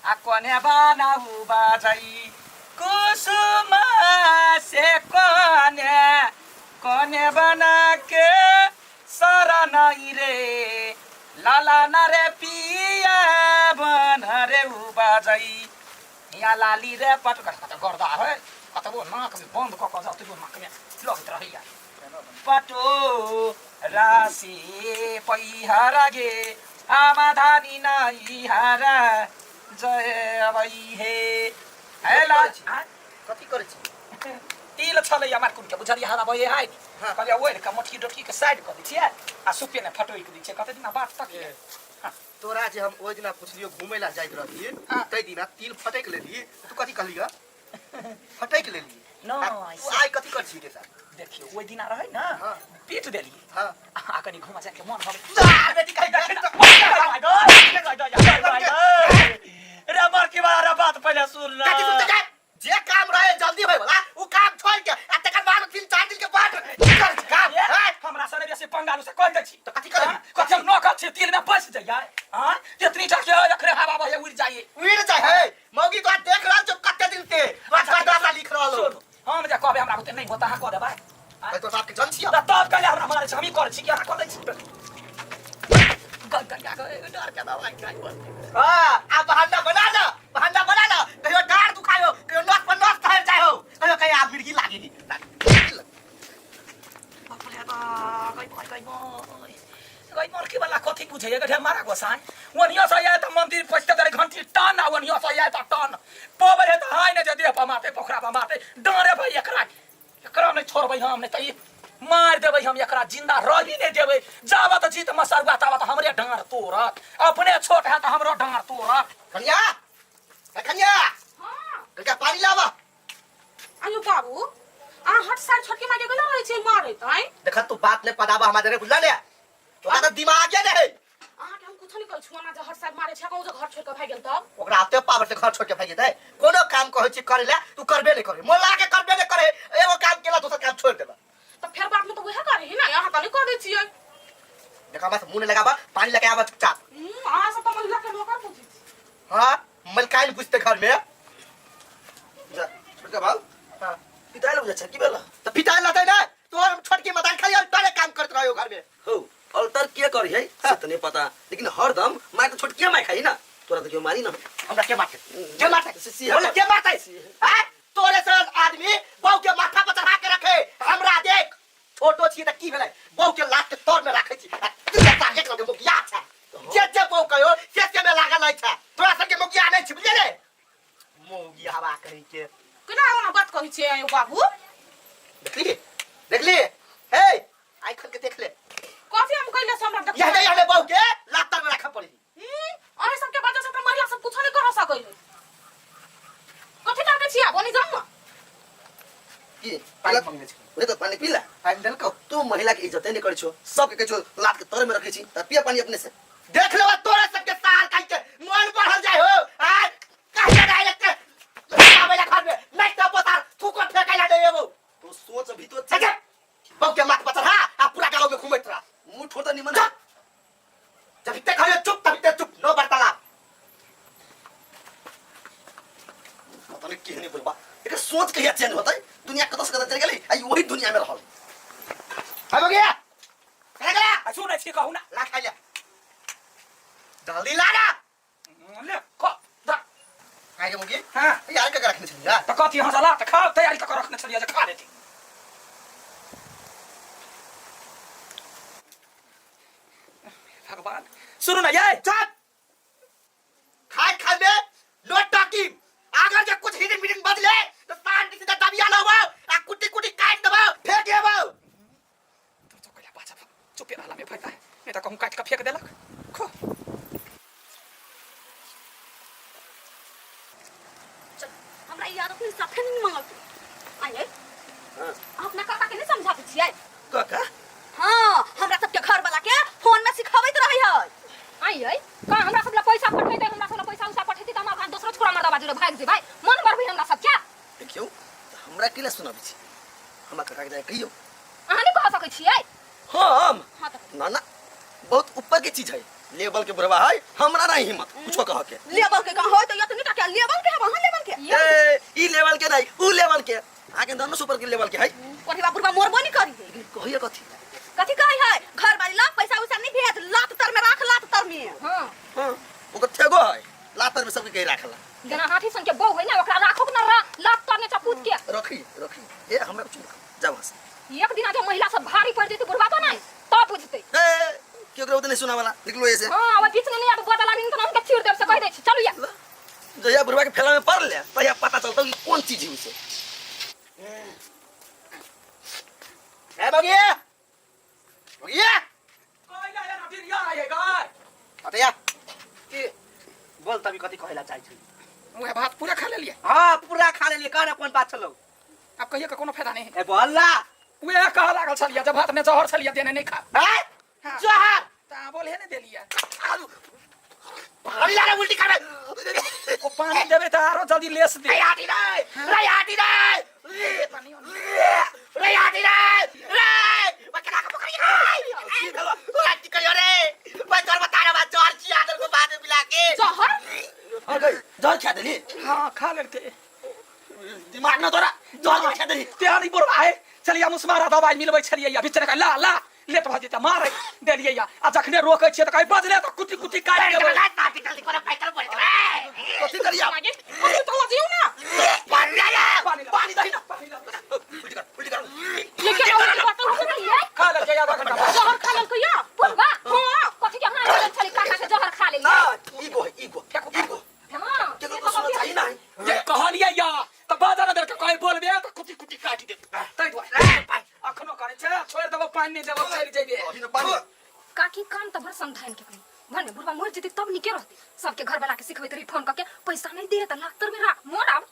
कोने बनाऊ बाजई कुसुम से कोने बना के शरण रे लाला नरे पिया बन रे बाजई यहाँ लाली रे पट कता गर्दा है कता वो नाक में बंद क जाऊ त्यो नाक में लगत रहिया पटो राशि पैहारा गे आमा धानी नाई हारा जय भई हे हेला कथी करे छी तिल छले हमार कुन के बुझारी हारा भए हाय कहले ओइ का मोटकी डोटकी के साइड कर दी छिए आ सुपे ने फटोई के दी छिए कते दिन बात तक तोरा जे हम ओइ दिना पुछलियो घुमै ला जाइत रहली तै दिना तिल फटैक लेली तू कथी कहली ग फटैक लेली नो तू आई कथी कर छी के साथ देखियो ओइ दिना रहे ना पीट देली हां आ कनी घुमा जाके मन भरे बेटी कहि रे मर के बारे बात पहले सुन ना जे काम रहे जल्दी होय वाला उ काम छोड़ के आ तकर बाद 3-4 दिन के बाद कर काम हमरा सने बेसी पंगालू से कह दै छी तो कथी करे कथम न कर छी तिल में फंस जाइए हां इतनी टाके रखरे हवा बहे उड़ जाइए है मौगी तो देख रहल छ कते दिन से बस लिख रहल हम जे कहबे हमरा होते नहीं होता हा कह देबे तो साहब के जन छी तब कहले हमरा मारे छी हम ही कर छी क्या कर दै छी गंगा डर के दवाई खाई हां आ बहाना बना ना कहियो डार दुखायो कहियो नस पर नस ठहर जायो कहियो कहीं आप मिर्गी लागेगी अपने गई मर के वाला कथी पूछे ये गठे मारा गोसाई वनियो से आया त मंदिर पछते तेरे घंटी टन आ वनियो से आया त टन पोबरे त हाय ने जे देह पर माथे पोखरा पर माथे डरे भाई एकरा नहीं छोड़बै हम नहीं त मार देबै हम एकरा जिंदा रही नहीं देबै जावत जीत मसरवा तावत हमरे डांर तोड़त अपने छोट है त हमरो डांर तोड़त कन्या हां क्या पानी लावा आयो बाबू आ हट सार छोटकी माटे गेलो रहे छै मारे तई देखा तू बात ले पदाबा हमारे रे बुझला ले तोरा त दिमाग है नहीं आ के हम कुछ नहीं कहै छु ना जे हट सार मारे छै कहू जे घर छोड़ के भाग गेल तब ओकरा आते पावर से घर छोड़ के भाग जेतै कोनो काम कहै छी करे ले तू करबे नहीं करे मोला के करबे नहीं करे एगो काम केला दूसरा काम छोड़ देबा तो फिर बाद में तो वह करे ही ना यहाँ कनी कर दै छियै देखा बस मुंह लगाबा पानी लेके आवा चुपचाप आ सब तो महिला के नौकर पूछी हां मलकाइन बुझते घर में जा छोटका भाव हां पिताले बुझा छ की बेला त पिताले लातै ना तोर छोटकी मदान खाली तोरे काम करत रहियो घर में हो अल्टर के करी है से त नहीं पता लेकिन हरदम माय तो छोटकिया माय खाई ना तोरा तो क्यों मारी ना हमरा के मारते बोले के मारते हां तोरे से आदमी बहू के माथा पर चढ़ा के रखे हमरा देख छोटो छी त की भेलै बहू के लात के तोर में राखै छी तू टारगेट लगे मुखिया छै जे बहू कहियो से में लागल है छै तोरा सब के मुखिया नहीं छी बुझले मोगी हवा कहि के केना ओना बात कहै छियै आयो बाबू देखली हे आई खल के देख ले कथि हम कहले हमरा देख यह बहू के लात में रखा पड़ी अरे सब के वजह से तो महिला सब कुछ नहीं कर सकै कथि करके छिया बनी जाऊ की पानी मांगे छ ओरे तो पानी पीला पानी दल को तू महिला के इज्जत नहीं करे छो सब के छो लात के तर में रखे छी त पिया पानी अपने से देख ले तोरे सब के सार काई के मन बढ़ल जाय हो आ काहे डायरेक्ट आबे ला घर में नहीं तो पता तू को फेंका ला देबो तो सोच भीतर छके बहू के माथ पर हां आ पूरा गांव में घुमैत रहा मुंह छोड़ त निमन जब तक खड़े चुप तब तक चुप नो वार्तालाप पता नहीं के नहीं बोलबा एक सोच के चेंज होता है दुनिया कतस कतस चल गेली आई वही दुनिया में रहल हो गया कह गया सुनै छी कहू ना ला खा ले जल्दी ला ना ले क दा आगे मुगी हां यार का रखने छ यार त कथि हंसला त खा तैयारी त रखने छलिए जे खा लेती भगवान सुनो ना ये चुप खाए में नो टॉकिंग अगर जे कुछ हिडिंग मीटिंग बदले तो शांति से दबिया लो आ कुटी कुटी काट दबो फेंक देबो तो कहला बाजा चुप रहला में फायदा है नहीं तो कहूं काट के फेंक देलक खो हमरा यार अपने साथे नहीं मांगत आइए अपना काका के नहीं समझाते छियै काका हां हमरा सब के घर वाला के फोन में सिखावैत रहै है आइए का हमरा सब ला पैसा पठै दे हमरा सब ला पैसा उसा पठै दे त हमरा भान दूसरा छोरा मर्दा बाजू रे भाग जे भाई मन करबै हमरा सब क्या देखियो हमरा के सुनाबी छी हमरा काका के कहियो अहाँ नहीं कह सकै छियै हम हां त ना ना बहुत ऊपर के चीज है लेवल के बुढ़वा है हमरा नहीं हिम्मत कुछ कह के लेबर के कहां होय त यतनी ऊपर के लेवल के है कोठी बा बुढ़वा मोरबो नहीं करी है कहिए कथी कथी कही है घर बारी ला पैसा उसा नहीं भेज लात तर में राख लात तर में हां हां ओकर ठेगो है लातर में सबके कही राखला जना हाथी सन के बौ है ना ओकरा राखो ना लात तर में चपूत के रखी ए हमरा कुछ जाओ हस एक दिन जो महिला सब भारी पड़ जती बुढ़वा तो नहीं तो पूछते ए क्यों करो नहीं सुना वाला निकलो ऐसे हां अब बीच में नहीं अब बदला नहीं तो हमके चीर देब से कह दे चलो या जया बुढ़वा के फैला में पड़ ले तया पता चलता कि कौन चीज है उसे ए बगिया कहला यार फिर या आएगा अतया के बोल तभी कथी कहला चाहि छी मुहे भात पूरा खा ले लिया हां पूरा खा लेलिए कहना कोन बात छलो अब कहिए का कोनो फायदा नहीं ए बोलला वे कह लागल छलिया जब भात में जहर छलिया देने नहीं खा हैं हाँ। जहर ता बोले ने देलिया अरे यार उल्टी कर ओ पानी देबे त आरो जल्दी लेस दे रे हाटी रे पानी रे हाटी रे बकरा का पकड़ी की भेलो हाटी करियो रे मैं तोर बता रहा बात जहर छी आदर को बाद में मिला के जहर आ गई जल खा देली हां खा लेते दिमाग न तोरा जल खा देली त्यारी बुढ़वा है चलिया मुसमारा दवाई मिलबै छलिए या बिचने का ला लेट भ जेता मारे देलिए या आ जखने रोकै छिए त कहि बजले त कुटी कुटी काट देबै कथी करिया अरे तो जियो ना पानी दही ना उल्टी कर ये क्या बात हो रही है खा ले जया रखना जहर खा लेल कहिया बुढ़वा हां कथी के हां लेल छली काका के जहर खा लेल ना ईगो हां के तो सुनो चाहिए ना ये कहलिए या त बाजार दर के कहि बोलबे त कुटी कुटी काट दे तै दुआ अखनो करे छ छोड़ देबो पानी नहीं देबो चल जेबे अभी न पानी काकी काम त भर समझाइन के कहीं भने बुढ़वा मर जति तब निके रहते सबके घर वाला के सिखबै तरी फोन करके पैसा नहीं दे त लातर में राख मोर आब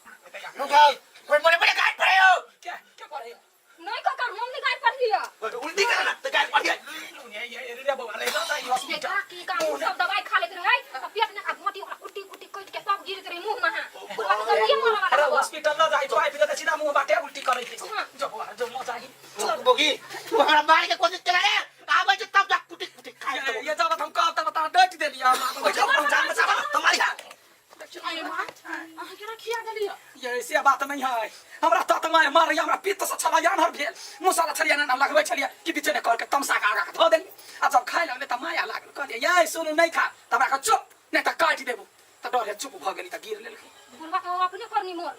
कोई बड़े गाय पड़े हो क्या क्या करे नहीं काका मम्मी गाय पड़ दिया उल्टी कर ना तो गाय पड़ गया ये रे बाबा ले जाता है हॉस्पिटल काकी काम सब दवाई खा लेत रहे पेट में का मोती ओकरा कुटी कुटी कट के सब गिरत रहे मुंह में बुढ़वा के जल्दी मर अरे वाला हॉस्पिटल ना जाई दवाई पीते सीधा मुंह बाटे उल्टी करे थे जो न जाई बोगी तू हमरा मार के कोशिश कर रे आबै जे तब जा कुटी खाए तो ये जब हम कहब तब बता डट देलिया हम जान में साला तुम्हारी अरे मां अहाँ केना खिया देलिया ये ऐसे बात नहीं है हमरा तत मार हमरा पित्त से छला यान हर भेल मुसाला छलिया ना लगबै छलिया कि बिचने कर के तमसा का आगा धो देली आ जब खाइ लगले त माया लागल कहलिए ये सुनु नहीं खा तबरा का चुप नहीं त काट देबो त डरे चुप भ गेली त गिर लेलकै बुढ़वा के अपने करनी मोर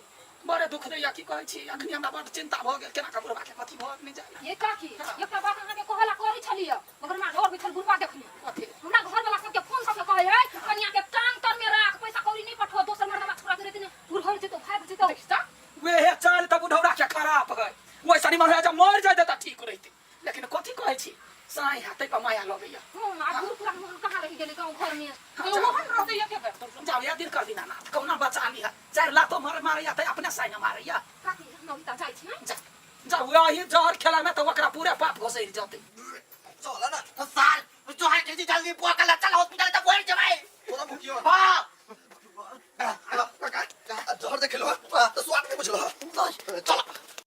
बड़े दुख दैया की कहै छी अखनी हमरा बड़ चिंता भ गेल केना कबुरबा के कथी भ नहीं जाय ये काकी एकटा बात अहाँ के कहला करै छलिया मगर मां घर बैठल बुढ़वा देखली कथी हमरा घर वाला सबके फोन सबके कहै है कन्या के टांग तर में राख पैसा कौड़ी नहीं पठो दोसर मर्दवा छोड़ा दे देने बुढ़ जेतो भाग जेतो देखता वे हे चाल त बुढ़ौरा के खराब गए वैसा नहीं मन जब मर जाए त ठीक रहते लेकिन कथी कहै छी साई हाथे पर माया लगैया हां आ बुढ़ पूरा मन कहां रह गेले गांव घर में मोहन रहते ये के जाओ या दिन कर दिना ना कौना बचा लिया चार लातो मारे या त अपने साई न मारे या काकी हम त जाई छी जा जाओ यही जहर खेला में तो ओकरा पूरे पाप घोसैर जाते चला ना तो साल जो है जल्दी जल्दी बोकला चल हॉस्पिटल तक पहुंच जाए पूरा भूखियो हां जहर देख लो तो स्वाद नहीं बुझलो चल